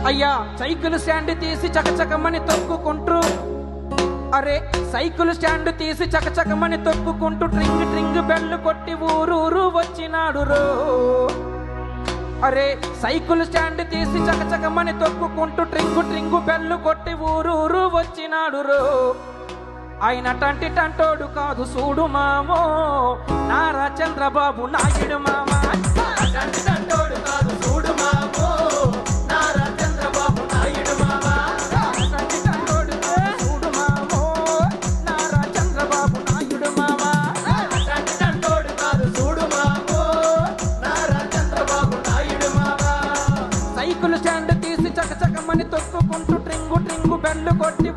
అయ్యా cycle stand తీసి చకచకమని తొక్కుకుంటూ, అరే సైకిల్ స్టాండ్ తీసి చకచకమని తొక్కుకుంటూ ట్రింగ్ ట్రింగ్ బెల్లు కొట్టి ఊరూరు వచ్చినాడు రో. అరే సైకిల్ స్టాండ్ తీసి చకచకమని తొక్కుకుంటూ ట్రింగు ట్రింగు బెల్లు కొట్టి ఊరూరు వచ్చినాడు రో. ఆయన టంటి టంటోడు కాదు చూడు మామో, నారా చంద్రబాబు నాయుడు మామా. టంటి టంటోడు కాదు చూడు మామో, నారా చంద్రబాబు నాయుడు మామా. టంటి టంటోడు కాదు చూడు మామో, నారా చంద్రబాబు నాయుడు మామా. టంటి టంటోడు కాదు చూడు మామో, నారా చంద్రబాబు నాయుడు మామా. సైకిల్ స్టాండ్ తీసి చకచకమని తొక్కుకుంటూ ట్రింగు ట్రింగు బెల్లు కొట్టి